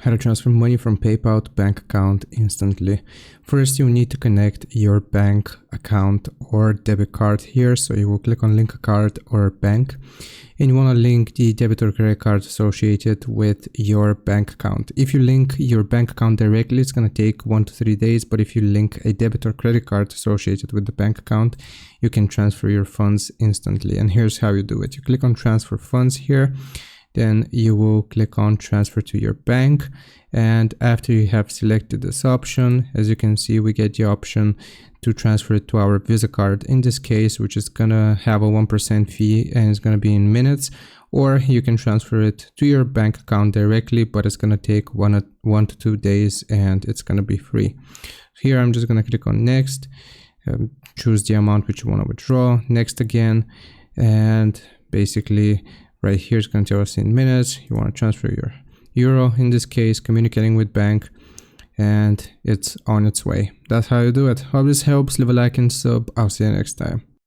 How to transfer money from PayPal to bank account instantly. First, you need to connect your bank account or debit card here. So you will click on link a card or bank, and you want to link the debit or credit card associated with your bank account. If you link your bank account directly, it's going to take 1 to 3 days. But if you link a debit or credit card associated with the bank account, you can transfer your funds instantly. And here's how you do it. You click on transfer funds here. Then you will click on transfer to your bank, and after you have selected this option, as you can see, we get the option to transfer it to our Visa card in this case, which is gonna have a 1% fee and it's gonna be in minutes, or you can transfer it to your bank account directly, but it's gonna take 1 to 2 days and it's gonna be free. Here I'm just gonna click on next, choose the amount which you want to withdraw, next again, and basically right here is going to tell us in minutes. You want to transfer your euro, in this case, communicating with bank, and it's on its way. That's how you do it. Hope this helps. Leave a like and sub. I'll see you next time.